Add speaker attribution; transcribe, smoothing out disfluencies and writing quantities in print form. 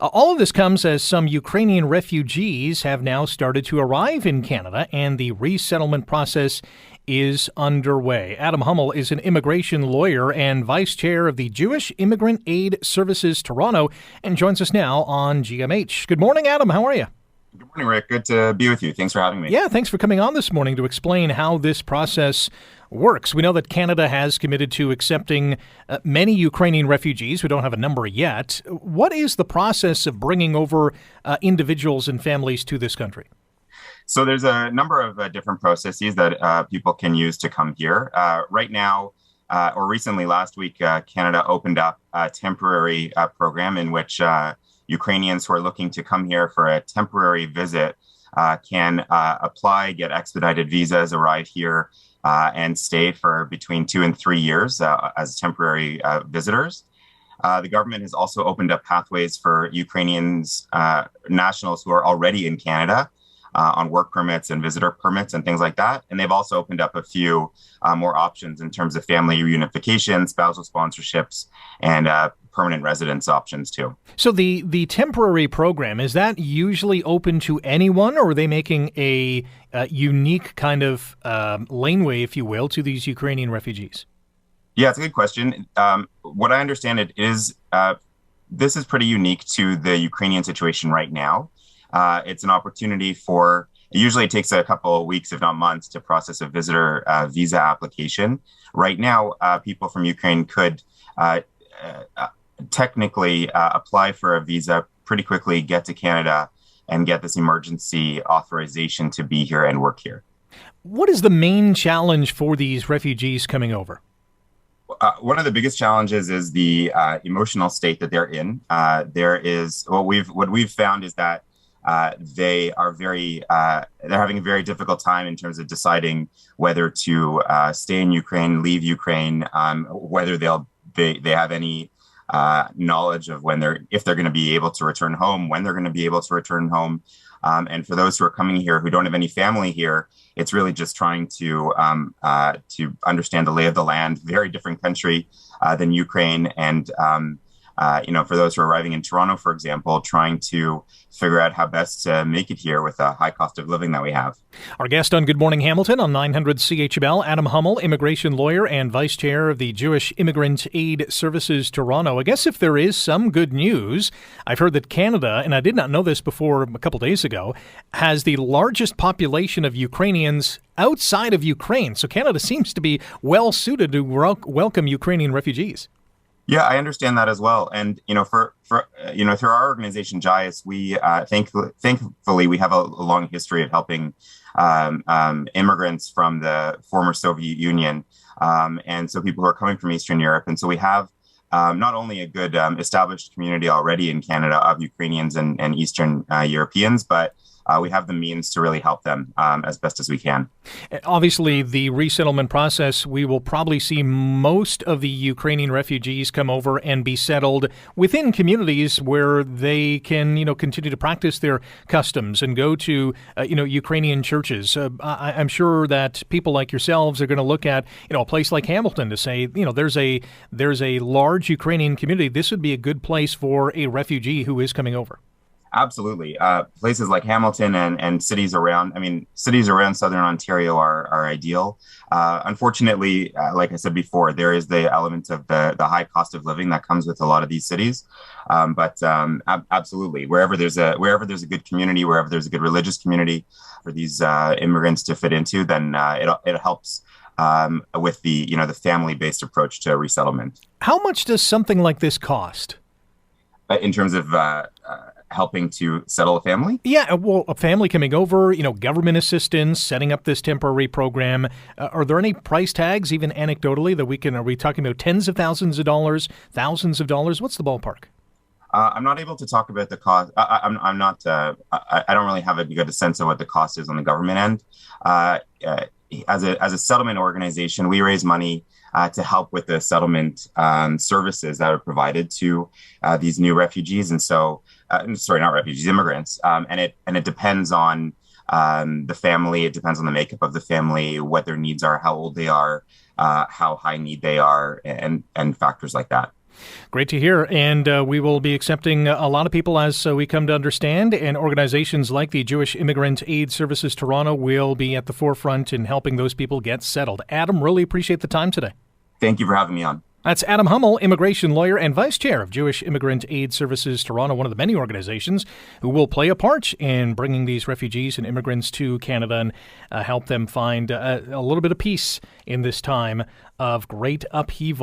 Speaker 1: All of this comes as some Ukrainian refugees have now started to arrive in Canada, and the resettlement process is underway. Adam Hummel is an immigration lawyer and vice chair of the Jewish Immigrant Aid Services Toronto and joins us now on GMH. Good morning, Adam. How are you?
Speaker 2: Good morning, Rick. Good to be with you. Thanks for having me.
Speaker 1: Yeah, thanks for coming on this morning to explain how this process works. We know that Canada has committed to accepting many Ukrainian refugees. We don't have a number yet. What is the process of bringing over individuals and families to this country?
Speaker 2: So there's a number of different processes that people can use to come here. Right now, or recently last week, Canada opened up a temporary program in which Ukrainians who are looking to come here for a temporary visit can apply, get expedited visas, arrive here, and stay for between 2 and 3 years as temporary visitors. The government has also opened up pathways for Ukrainians, nationals who are already in Canada on work permits and visitor permits and things like that. And they've also opened up a few more options in terms of family reunification, spousal sponsorships, and permanent residence options too.
Speaker 1: So the temporary program, is that usually open to anyone, or are they making a unique kind of laneway, if you will, to these Ukrainian refugees?
Speaker 2: Yeah, it's a good question. What I understand it is, this is pretty unique to the Ukrainian situation right now. It's an opportunity for, usually it takes a couple of weeks, if not months, to process a visitor visa application. Right now, people from Ukraine could technically apply for a visa pretty quickly, get to Canada, and get this emergency authorization to be here and work here.
Speaker 1: What is the main challenge for these refugees coming over?
Speaker 2: One of the biggest challenges is the emotional state that they're in. There is what we've found is that they are they're having a very difficult time in terms of deciding whether to stay in Ukraine, leave Ukraine, whether they have any knowledge of if they're going to be able to return home, when they're going to be able to return home. And for those who are coming here who don't have any family here, it's really just trying to understand the lay of the land. Very different country than Ukraine, and for those who are arriving in Toronto, for example, trying to figure out how best to make it here with a high cost of living that we have.
Speaker 1: Our guest on Good Morning Hamilton on 900 CHML, Adam Hummel, immigration lawyer and vice chair of the Jewish Immigrant Aid Services Toronto. I guess if there is some good news, I've heard that Canada, and I did not know this before a couple days ago, has the largest population of Ukrainians outside of Ukraine. So Canada seems to be well suited to welcome Ukrainian refugees.
Speaker 2: Yeah, I understand that as well. And, for through our organization, JIAS, we thankfully, we have a long history of helping immigrants from the former Soviet Union. And so people who are coming from Eastern Europe. And so we have not only a good established community already in Canada of Ukrainians and Eastern Europeans, but we have the means to really help them as best as we can.
Speaker 1: Obviously, the resettlement process, we will probably see most of the Ukrainian refugees come over and be settled within communities where they can, continue to practice their customs and go to, Ukrainian churches. I'm sure that people like yourselves are going to look at, a place like Hamilton to say, there's a large Ukrainian community. This would be a good place for a refugee who is coming over.
Speaker 2: Absolutely. Places like Hamilton and cities around Southern Ontario are ideal. Unfortunately, like I said before, there is the element of the high cost of living that comes with a lot of these cities. But absolutely, wherever there's a good community, wherever there's a good religious community for these immigrants to fit into, then it helps with the family-based approach to resettlement.
Speaker 1: How much does something like this cost?
Speaker 2: In terms of helping to settle a family?
Speaker 1: Yeah, well, a family coming over, government assistance, setting up this temporary program. Are there any price tags, even anecdotally, that are we talking about tens of thousands of dollars, thousands of dollars? What's the ballpark?
Speaker 2: I'm not able to talk about the cost. I'm not, I don't really have a good sense of what the cost is on the government end. As a settlement organization, we raise money to help with the settlement services that are provided to these new refugees. And so, not refugees, immigrants. And it depends on the family. It depends on the makeup of the family, what their needs are, how old they are, how high need they are, and factors like that.
Speaker 1: Great to hear. And we will be accepting a lot of people as we come to understand. And organizations like the Jewish Immigrant Aid Services Toronto will be at the forefront in helping those people get settled. Adam, really appreciate the time today.
Speaker 2: Thank you for having me on.
Speaker 1: That's Adam Hummel, immigration lawyer and vice chair of Jewish Immigrant Aid Services Toronto, one of the many organizations who will play a part in bringing these refugees and immigrants to Canada and help them find a little bit of peace in this time of great upheaval.